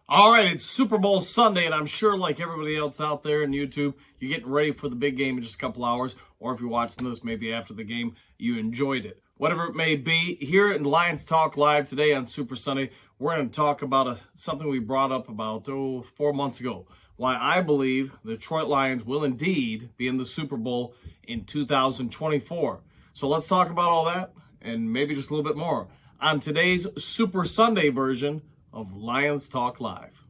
All right, it's Super Bowl Sunday, and I'm sure, like everybody else out there in YouTube, you're getting ready for the big game in just a couple hours. Or if you're watching this, maybe after the game, you enjoyed it. Whatever it may be, here in Lions Talk Live today on Super Sunday, we're going to talk about something we brought up about 4 months ago. Why I believe the Detroit Lions will indeed be in the Super Bowl in 2024. So let's talk about all that and maybe just a little bit more on today's Super Sunday version of Lions Talk Live.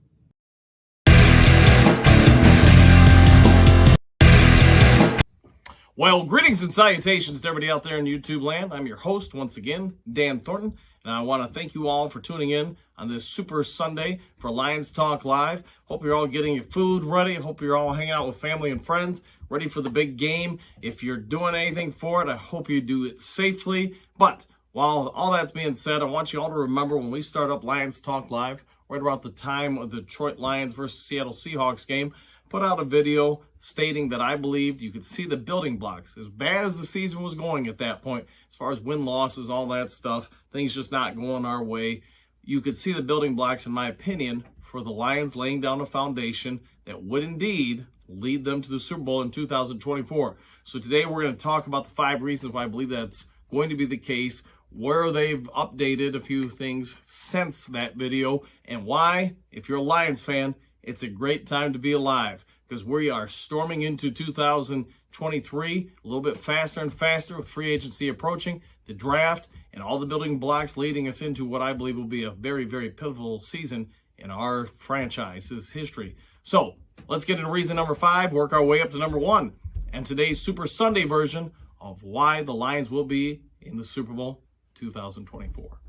Well, greetings and salutations to everybody out there in YouTube land. I'm your host once again, Dan Thornton, and I want to thank you all for tuning in on this Super Sunday for Lions Talk Live. Hope you're all getting your food ready. Hope you're all hanging out with family and friends, ready for the big game. If you're doing anything for it, I hope you do it safely. But while all that's being said, I want you all to remember when we start up Lions Talk Live, right about the time of the Detroit Lions versus Seattle Seahawks game, put out a video stating that I believed you could see the building blocks. As bad as the season was going at that point, as far as win-losses, all that stuff, things just not going our way, you could see the building blocks, in my opinion, for the Lions laying down a foundation that would indeed lead them to the Super Bowl in 2024. So today we're going to talk about the 5 reasons why I believe that's going to be the case, where they've updated a few things since that video, and why, if you're a Lions fan, it's a great time to be alive, because we are storming into 2023 a little bit faster and faster with free agency approaching, the draft, and all the building blocks leading us into what I believe will be a very, very pivotal season in our franchise's history. So let's get into reason number 5, work our way up to number 1, and today's Super Sunday version of why the Lions will be in the Super Bowl 2024. All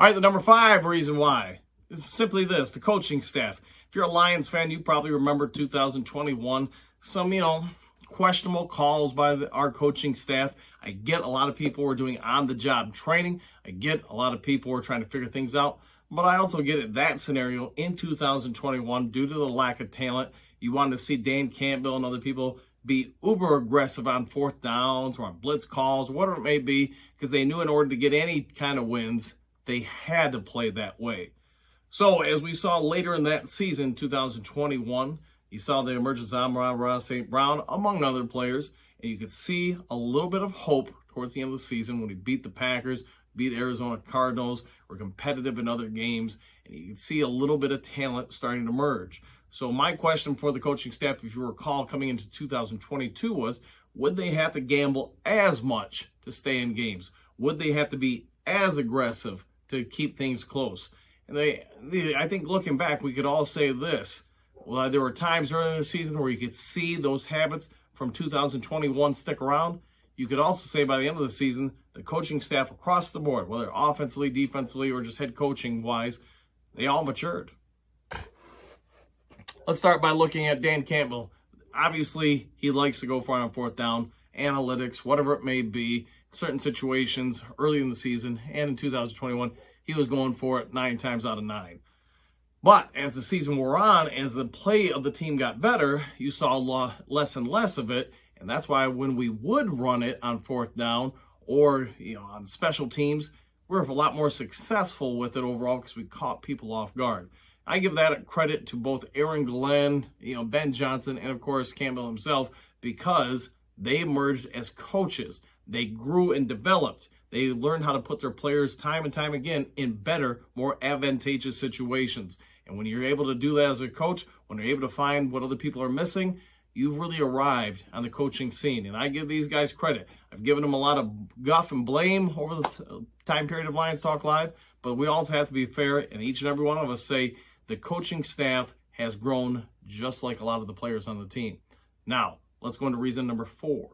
right, the number 5 reason why is simply this: the coaching staff. If you're a Lions fan, you probably remember 2021, some, questionable calls by our coaching staff. I get a lot of people were doing on-the-job training. I get a lot of people were trying to figure things out. But I also get it, that scenario in 2021, due to the lack of talent, you wanted to see Dan Campbell and other people be uber aggressive on 4th downs or on blitz calls, whatever it may be, because they knew in order to get any kind of wins, they had to play that way. So as we saw later in that season, 2021, you saw the emergence of Amon-Ra St. Brown, among other players, and you could see a little bit of hope towards the end of the season when he beat the Packers, beat Arizona Cardinals, were competitive in other games, and you could see a little bit of talent starting to emerge. So my question for the coaching staff, if you recall, coming into 2022 was, would they have to gamble as much to stay in games? Would they have to be as aggressive to keep things close? And I think looking back, we could all say this. Well, there were times early in the season where you could see those habits from 2021 stick around. You could also say by the end of the season, the coaching staff across the board, whether offensively, defensively, or just head coaching wise, they all matured. Let's start by looking at Dan Campbell. Obviously, he likes to go for it on 4th down, analytics, whatever it may be, certain situations early in the season and in 2021, he was going for it 9 times out of 9. But as the season wore on, as the play of the team got better, you saw less and less of it. And that's why when we would run it on 4th down or on special teams, we're a lot more successful with it overall because we caught people off guard. I give that credit to both Aaron Glenn, Ben Johnson, and of course Campbell himself, because they emerged as coaches. They grew and developed. They learned how to put their players time and time again in better, more advantageous situations. And when you're able to do that as a coach, when you're able to find what other people are missing, you've really arrived on the coaching scene. And I give these guys credit. I've given them a lot of guff and blame over the time period of Lions Talk Live, but we also have to be fair, and each and every one of us say the coaching staff has grown just like a lot of the players on the team. Now, let's go into reason number 4.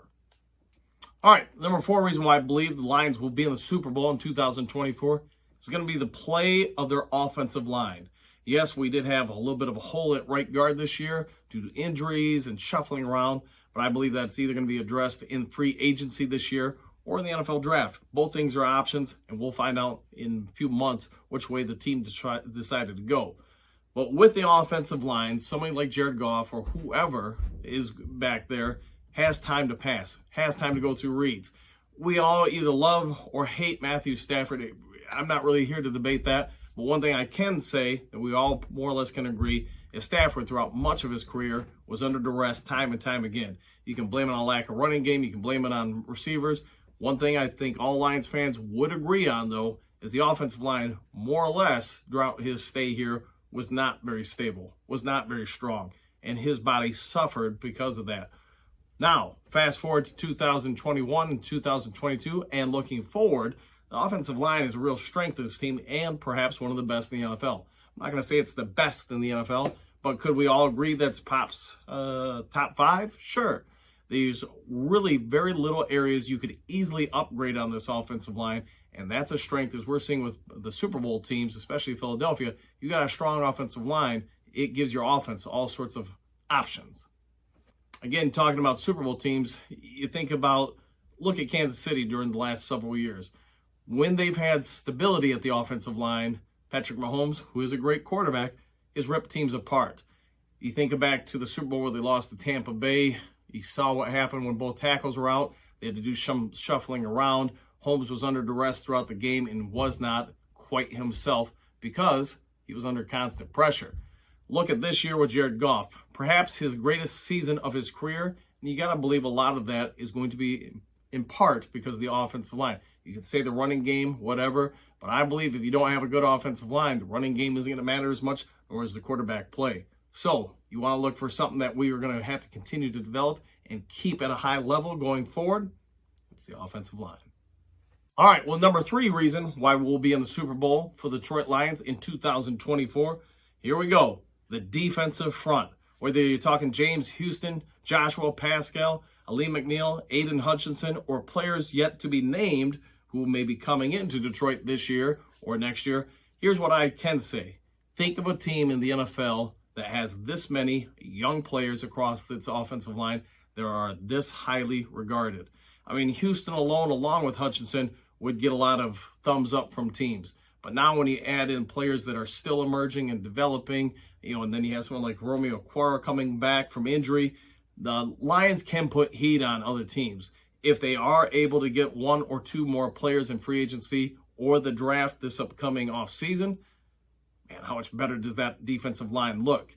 All right, number 4 reason why I believe the Lions will be in the Super Bowl in 2024 is going to be the play of their offensive line. Yes, we did have a little bit of a hole at right guard this year due to injuries and shuffling around, but I believe that's either going to be addressed in free agency this year or in the NFL draft. Both things are options, and we'll find out in a few months which way the team decided to go. But with the offensive line, somebody like Jared Goff or whoever is back there has time to pass, has time to go through reads. We all either love or hate Matthew Stafford. I'm not really here to debate that. But one thing I can say that we all more or less can agree is Stafford, throughout much of his career, was under duress time and time again. You can blame it on a lack of running game. You can blame it on receivers. One thing I think all Lions fans would agree on, though, is the offensive line, more or less, throughout his stay here, was not very stable, was not very strong, and his body suffered because of that. Now, fast forward to 2021 and 2022, and looking forward, the offensive line is a real strength of this team and perhaps one of the best in the NFL. I'm not going to say it's the best in the NFL, but could we all agree that's Pop's top 5? Sure. There's really very little areas you could easily upgrade on this offensive line, and that's a strength, as we're seeing with the Super Bowl teams, especially Philadelphia. You got a strong offensive line, it gives your offense all sorts of options. Again, talking about Super Bowl teams, you think about, look at Kansas City during the last several years. When they've had stability at the offensive line, Patrick Mahomes, who is a great quarterback, has ripped teams apart. You think back to the Super Bowl where they lost to Tampa Bay. You saw what happened when both tackles were out. They had to do some shuffling around. Holmes was under duress throughout the game and was not quite himself because he was under constant pressure. Look at this year with Jared Goff, perhaps his greatest season of his career, and you got to believe a lot of that is going to be in part because of the offensive line. You can say the running game, whatever, but I believe if you don't have a good offensive line, the running game isn't going to matter as much, nor is the quarterback play. So you want to look for something that we are going to have to continue to develop and keep at a high level going forward. It's the offensive line. All right, well, number 3 reason why we'll be in the Super Bowl for the Detroit Lions in 2024, here we go, the defensive front. Whether you're talking James Houston, Joshua Pascal, Aleem McNeil, Aiden Hutchinson, or players yet to be named who may be coming into Detroit this year or next year, here's what I can say. Think of a team in the NFL that has this many young players across its offensive line that are this highly regarded. I mean, Houston alone, along with Hutchinson, would get a lot of thumbs up from teams. But now when you add in players that are still emerging and developing, and then you have someone like Romeo Okwara coming back from injury, the Lions can put heat on other teams. If they are able to get 1 or 2 more players in free agency or the draft this upcoming offseason, man, how much better does that defensive line look?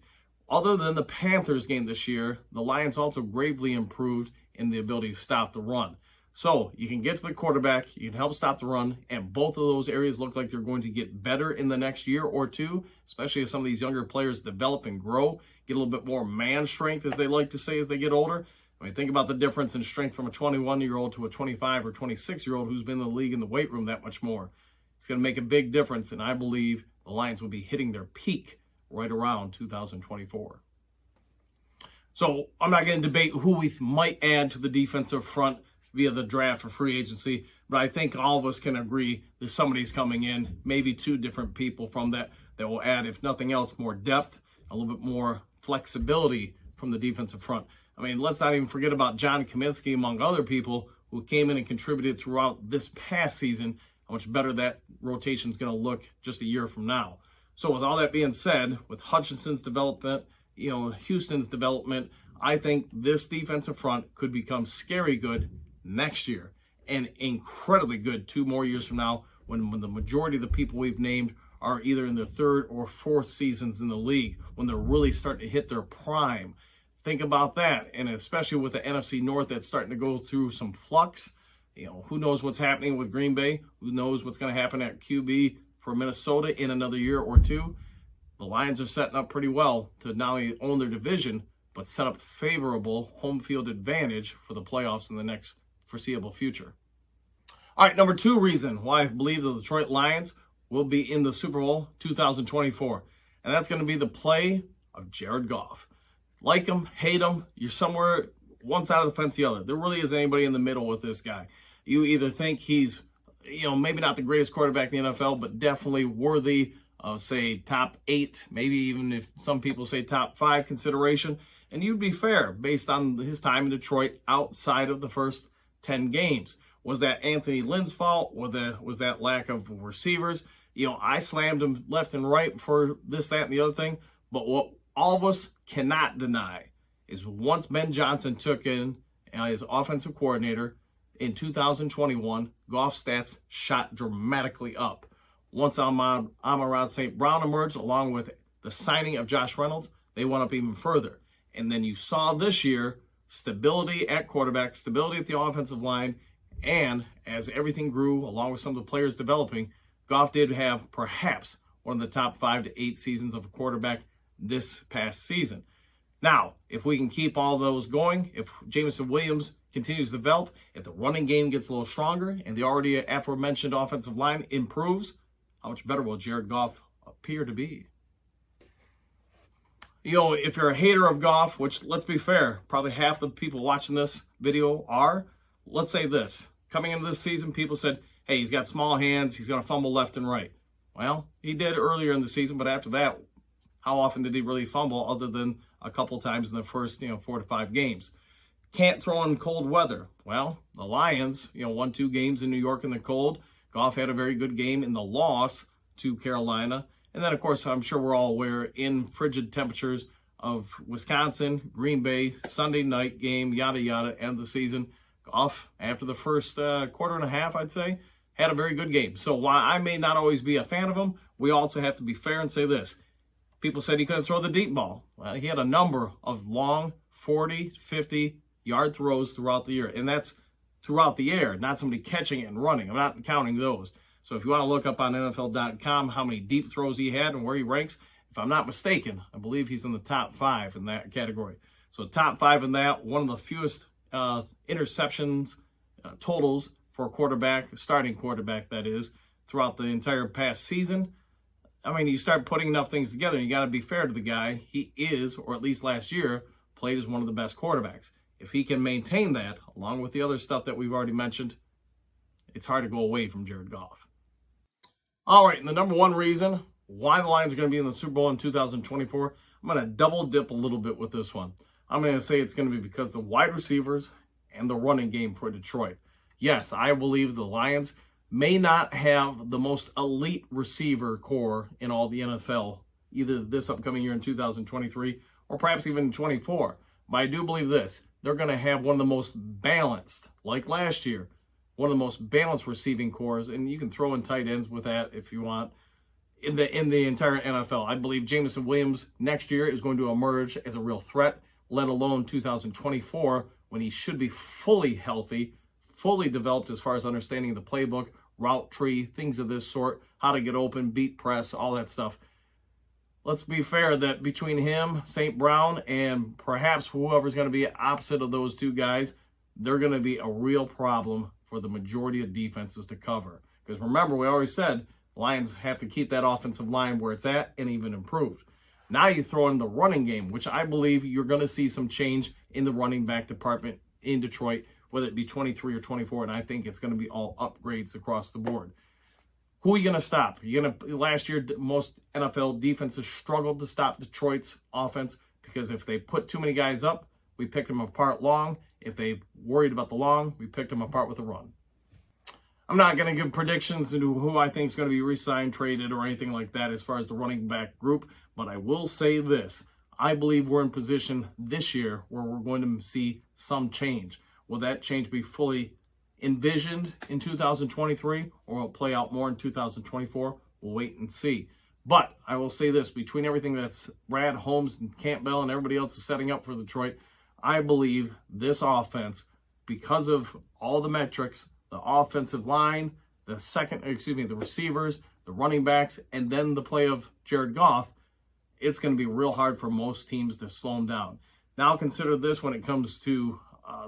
Other than the Panthers game this year, the Lions also gravely improved in the ability to stop the run. So you can get to the quarterback, you can help stop the run, and both of those areas look like they're going to get better in the next year or two, especially as some of these younger players develop and grow, get a little bit more man strength, as they like to say, as they get older. I mean, think about the difference in strength from a 21-year-old to a 25 or 26-year-old who's been in the league in the weight room that much more. It's going to make a big difference, and I believe the Lions will be hitting their peak right around 2024. So I'm not going to debate who we might add to the defensive front via the draft or free agency, but I think all of us can agree that somebody's coming in, maybe 2 different people from that will add, if nothing else, more depth, a little bit more flexibility from the defensive front. I mean, let's not even forget about John Cominsky, among other people, who came in and contributed throughout this past season, how much better that rotation is going to look just a year from now. So with all that being said, with Hutchinson's development, Houston's development, I think this defensive front could become scary good next year and incredibly good 2 more years from now when the majority of the people we've named are either in their 3rd or 4th seasons in the league, when they're really starting to hit their prime. Think about that, and especially with the NFC North that's starting to go through some flux. Who knows what's happening with Green Bay? Who knows what's going to happen at QB for Minnesota in another year or 2? The Lions are setting up pretty well to not only own their division, but set up favorable home field advantage for the playoffs in the next foreseeable future. All right, number 2 reason why I believe the Detroit Lions will be in the Super Bowl 2024, and that's going to be the play of Jared Goff. Like him, hate him, you're somewhere one side of the fence, the other. There really isn't anybody in the middle with this guy. You either think he's, maybe not the greatest quarterback in the NFL, but definitely worthy of, say, top 8, maybe even if some people say top 5 consideration. And you'd be fair based on his time in Detroit outside of the first 10 games. Was that Anthony Lynn's fault? Was that lack of receivers? I slammed him left and right for this, that, and the other thing. But what all of us cannot deny is once Ben Johnson took in as offensive coordinator in 2021, Goff's stats shot dramatically up. once Amon-Ra St. Brown emerged, along with the signing of Josh Reynolds, they went up even further. And then you saw this year stability at quarterback, stability at the offensive line, and as everything grew, along with some of the players developing, Goff did have perhaps one of the top 5 to 8 seasons of a quarterback this past season. Now, if we can keep all those going, if Jameson Williams continues to develop, if the running game gets a little stronger, and the already aforementioned offensive line improves, how much better will Jared Goff appear to be? You know, if you're a hater of Goff, which, let's be fair, probably half the people watching this video are, let's say this. Coming into this season, people said, hey, he's got small hands, he's going to fumble left and right. Well, he did earlier in the season, but after that, how often did he really fumble other than a couple times in the first, 4 to 5 games? Can't throw in cold weather. Well, the Lions, won 2 games in New York in the cold. Goff had a very good game in the loss to Carolina. And then, of course, I'm sure we're all aware, in frigid temperatures of Wisconsin, Green Bay, Sunday night game, yada, yada, end the season. Goff, after the first quarter and a half, I'd say, had a very good game. So while I may not always be a fan of him, we also have to be fair and say this. People said he couldn't throw the deep ball. Well, he had a number of long 40, 50-yard throws throughout the year. And that's throughout the air, not somebody catching it and running. I'm not counting those. So if you want to look up on NFL.com how many deep throws he had and where he ranks, if I'm not mistaken, I believe he's in the top 5 in that category. So top 5 in that, one of the fewest interceptions totals for a quarterback, starting quarterback that is, throughout the entire past season. I mean, you start putting enough things together, you got to be fair to the guy. He is, or at least last year, played as one of the best quarterbacks. If he can maintain that, along with the other stuff that we've already mentioned, it's hard to go away from Jared Goff. All right, and the number one reason why the Lions are going to be in the Super Bowl in 2024, I'm going to double dip a little bit with this one. I'm going to say it's going to be because the wide receivers and the running game for Detroit. Yes, I believe the Lions may not have the most elite receiver core in all the NFL, either this upcoming year in 2023 or perhaps even 24. But I do believe this. They're going to have one of the most balanced, like last year, one of the most balanced receiving cores, and you can throw in tight ends with that if you want, in the entire NFL. I believe Jameson Williams next year is going to emerge as a real threat, let alone 2024, when he should be fully healthy, fully developed as far as understanding the playbook, route tree, things of this sort, how to get open, beat press, all that stuff. Let's be fair that between him, St. Brown, and perhaps whoever's going to be opposite of those two guys, they're going to be a real problem for the majority of defenses to cover. Because remember, we always said Lions have to keep that offensive line where it's at and even improved. Now you throw in the running game, which I believe you're going to see some change in the running back department in Detroit, whether it be 23 or 24, and I think it's going to be all upgrades across the board. Who are you going to stop? Last year, most NFL defenses struggled to stop Detroit's offense because if they put too many guys up, we picked them apart long. If they worried about the long, we picked them apart with a run. I'm not going to give predictions into who I think is going to be re-signed, traded, or anything like that as far as the running back group, but I will say this. I believe we're in position this year where we're going to see some change. Will that change be fully envisioned in 2023 or will it play out more in 2024? We'll wait and see. But I will say this, between everything that's Brad, Holmes, and Campbell and everybody else is setting up for Detroit, I believe this offense, because of all the metrics, the offensive line, the receivers, the running backs, and then the play of Jared Goff, it's going to be real hard for most teams to slow him down. Now consider this when it comes to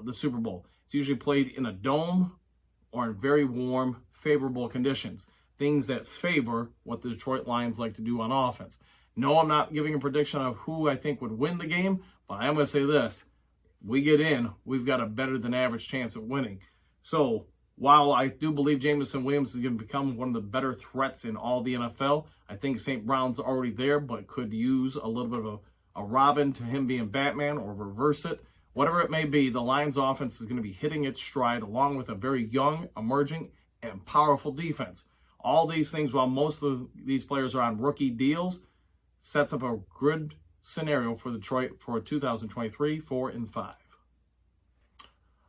the Super Bowl. It's usually played in a dome or in very warm, favorable conditions. Things that favor what the Detroit Lions like to do on offense. No, I'm not giving a prediction of who I think would win the game, but I am going to say this. If we get in, we've got a better than average chance of winning. So while I do believe Jameson Williams is going to become one of the better threats in all the NFL, I think St. Brown's already there, but could use a little bit of a Robin to him being Batman or reverse it. Whatever it may be, the Lions offense is going to be hitting its stride along with a very young, emerging, and powerful defense. All these things, while most of these players are on rookie deals, sets up a good scenario for Detroit for 2023, 4-5.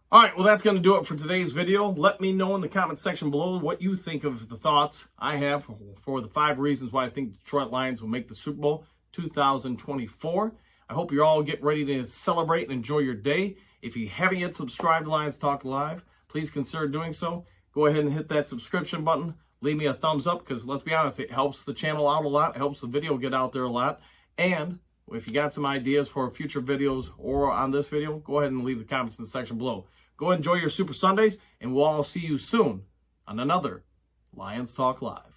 All right, well, that's going to do it for today's video. Let me know in the comment section below what you think of the thoughts I have for the 5 reasons why I think the Detroit Lions will make the Super Bowl 2024. I hope you're all getting ready to celebrate and enjoy your day. If you haven't yet subscribed to Lions Talk Live, please consider doing so. Go ahead and hit that subscription button. Leave me a thumbs up because, let's be honest, it helps the channel out a lot. It helps the video get out there a lot. And if you got some ideas for future videos or on this video, go ahead and leave the comments in the section below. Go enjoy your Super Sundays, and we'll all see you soon on another Lions Talk Live.